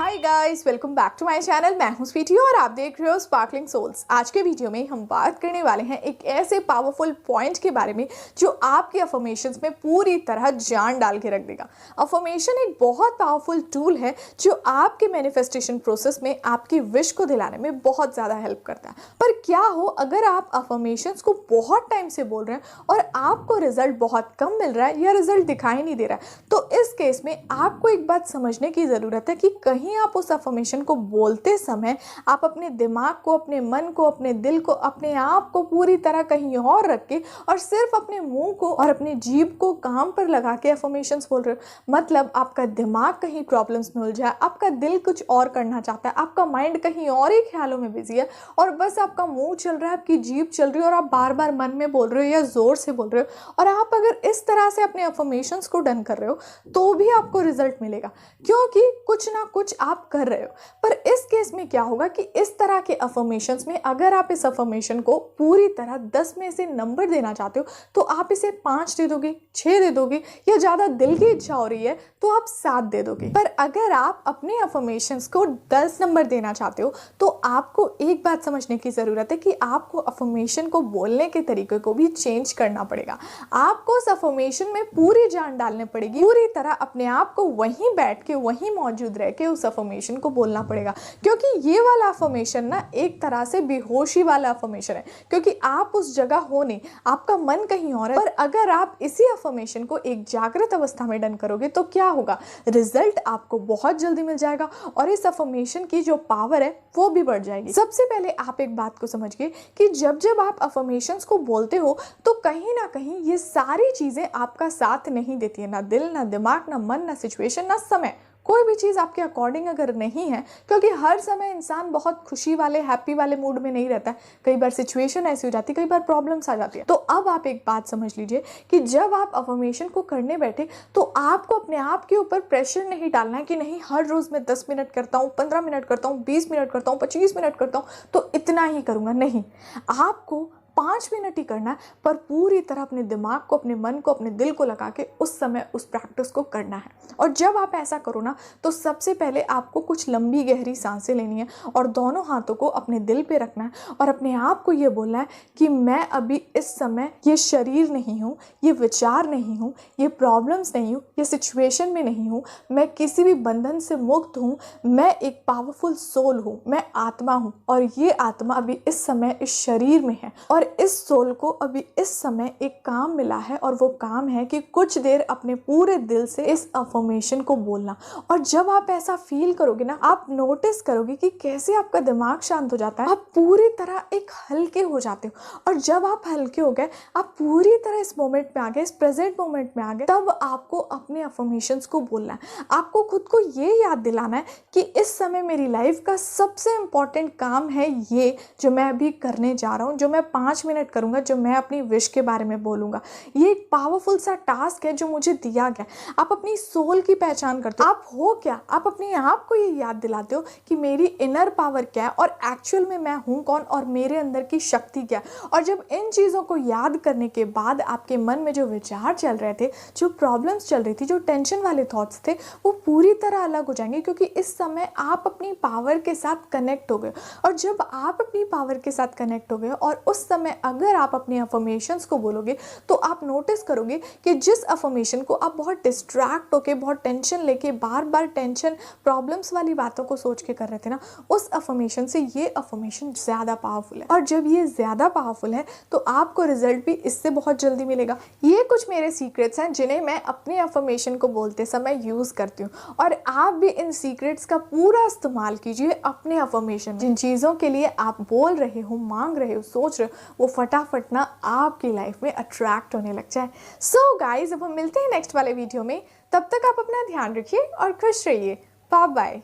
Hi guys, welcome back to my channel. मैं हूं स्वीटी और आप देख रहे हो स्पार्कलिंग सोल्स। आज के वीडियो में हम बात करने वाले हैं एक ऐसे पावरफुल पॉइंट के बारे में जो आपके अफर्मेशंस में पूरी तरह जान डाल के रख देगा। अफर्मेशन एक बहुत पावरफुल टूल है जो आपके मैनिफेस्टेशन प्रोसेस में आपकी विश को दिलाने में बहुत ज़्यादा हेल्प करता है। पर क्या हो अगर आप अफर्मेशंस को बहुत टाइम से बोल रहे हैं और आपको रिजल्ट बहुत कम मिल रहा है या रिजल्ट दिखाई नहीं दे रहा है, तो इस केस में आपको एक बात समझने की ज़रूरत है कि कहीं आप उस अफर्मेशन को बोलते समय आप अपने दिमाग को, अपने मन को, अपने दिल को, अपने आप को पूरी तरह कहीं और रख के और सिर्फ अपने मुंह को और अपने जीभ को काम पर लगा के अफर्मेशंस बोल रहे हो। मतलब आपका दिमाग कहीं प्रॉब्लम्स में उलझा है, आपका दिल कुछ और करना चाहता है, आपका माइंड कहीं और ही ख्यालों में बिजी है और बस आपका मुंह चल रहा है, आपकी जीभ चल रही है और आप बार बार मन में बोल रहे हो या जोर से बोल रहे हो। और आप अगर इस तरह से अपने अफर्मेशंस को डन कर रहे हो तो भी आपको रिजल्ट मिलेगा, क्योंकि कुछ ना कुछ आप कर रहे हो। पर इस केस में क्या होगा कि इस तरह के अफर्मेशंस में अगर आप इस अफर्मेशन को पूरी तरह 10 में से नंबर देना चाहते हो तो आप इसे 5 दे दोगे, 6 दे दोगे, या ज़्यादा दिल की इच्छा हो रही है तो आप 7 दे दोगे। पर अगर आप अपने अफर्मेशंस को 10 नंबर देना चाहते हो तो आपको एक बात समझने की ज़रूरत है कि आपको अफर्मेशन को बोलने के तरीके को भी चेंज करना पड़ेगा। आपको उस अफर्मेशन में पूरी जान डालनी पड़ेगी, पूरी तरह अपने आप को वहीं बैठ के, वहीं मौजूद रह के उस अफर्मेशन को बोलना पड़ेगा। क्योंकि ये वाला अफर्मेशन ना एक तरह से बेहोशी वाला अफर्मेशन है, क्योंकि आप उस जगह हो नहीं, आपका मन कहीं और है। पर अगर आप इसी अफर्मेशन को एक जागृत अवस्था में डन करोगे तो क्या होगा, रिजल्ट आपको बहुत जल्दी मिल जाएगा और इस अफर्मेशन की जो पावर है वो भी बढ़ जाएगी। सबसे पहले आप एक बात को समझिए कि जब जब आप अफर्मेशंस को बोलते हो तो कहीं ना कहीं ये सारी चीजें आपका साथ नहीं देती है, ना दिल, ना दिमाग, ना मन, ना सिचुएशन, ना समय। कोई भी चीज़ आपके अकॉर्डिंग अगर नहीं है, क्योंकि हर समय इंसान बहुत खुशी वाले, हैप्पी वाले मूड में नहीं रहता है। कई बार सिचुएशन ऐसी हो जाती है, कई बार प्रॉब्लम्स आ जाती है। तो अब आप एक बात समझ लीजिए कि जब आप अफर्मेशन को करने बैठे तो आपको अपने आप के ऊपर प्रेशर नहीं डालना है कि नहीं हर रोज़ मैं 10 मिनट करता हूँ, 15 मिनट करता हूँ, 20 मिनट करता हूँ, 25 मिनट करता हूँ तो इतना ही करूँगा। नहीं, आपको 5 मिनट ही करना है, पर पूरी तरह अपने दिमाग को, अपने मन को, अपने दिल को लगा के उस समय उस प्रैक्टिस को करना है। और जब आप ऐसा करो ना तो सबसे पहले आपको कुछ लंबी गहरी सांसें लेनी है और दोनों हाथों को अपने दिल पे रखना है और अपने आप को ये बोलना है कि मैं अभी इस समय ये शरीर नहीं हूँ, ये विचार नहीं हूँ, ये प्रॉब्लम्स नहीं हूँ, ये सिचुएशन में नहीं हूँ, मैं किसी भी बंधन से मुक्त हूँ, मैं एक पावरफुल सोल हूँ, मैं आत्मा हूँ और ये आत्मा अभी इस समय इस शरीर में है और इस सोल को अभी इस समय एक काम मिला है और वो काम है कि कुछ देर अपने पूरे दिल से इस अफर्मेशन को बोलना। और जब आप ऐसा फील करोगे ना, आप नोटिस करोगे कि कैसे आपका दिमाग शांत हो जाता है, आप पूरी तरह एक हल्के हो जाते हो। और जब आप हल्के हो गए, आप पूरी तरह इस मोमेंट में आ गए, इस प्रेजेंट मोमेंट में आ गए, तब आपको अपने अफर्मेशंस को बोलना है। आपको खुद को ये याद दिलाना है कि इस समय मेरी लाइफ का सबसे इंपॉर्टेंट काम है ये जो मैं अभी करने जा रहा हूँ, जो मैं 5 मिनट करूंगा, जो मैं अपनी विश के बारे में बोलूंगा। ये एक पावरफुल सा टास्क है जो मुझे दिया गया। आप अपनी सोल की पहचान करते हो, आप हो क्या, आप अपने आप को ये याद दिलाते हो कि मेरी इनर पावर क्या है और एक्चुअल में मैं हूं कौन और मेरे अंदर की शक्ति क्या है। और जब इन चीज़ों को याद करने के बाद आपके मन में जो विचार चल रहे थे, जो प्रॉब्लम्स चल रही थी, जो टेंशन वाले थॉट्स थे, वो पूरी तरह अलग हो जाएंगे, क्योंकि इस समय आप अपनी पावर के साथ कनेक्ट हो गए। और जब आप अपनी पावर के साथ कनेक्ट हो गए और उस समय अगर आप अपने अफर्मेशंस को बोलोगे तो आप नोटिस करोगे कि जिस अफर्मेशन को आप बहुत डिस्ट्रैक्ट होके, बहुत टेंशन लेके, बार बार टेंशन, प्रॉब्लम्स वाली बातों को सोच के कर रहे थे ना, उस अफर्मेशन से ये अफर्मेशन ज़्यादा पावरफुल है। और जब ये ज़्यादा पावरफुल है तो आपको रिजल्ट भी इससे बहुत जल्दी मिलेगा। ये कुछ मेरे सीक्रेट्स हैं जिन्हें मैं अपने अफर्मेशन को बोलते समय यूज़ करती हूँ और आप भी इन सीक्रेट्स का पूरा इस्तेमाल कीजिए अपने अफर्मेशन। जिन चीज़ों के लिए आप बोल रहे हो, मांग रहे हो, सोच रहे हो, वो फटाफट ना आपकी लाइफ में अट्रैक्ट होने लग जाए। सो गाइज, अब हम मिलते हैं नेक्स्ट वाले वीडियो में। तब तक आप अपना ध्यान रखिए और खुश रहिए। Bye bye.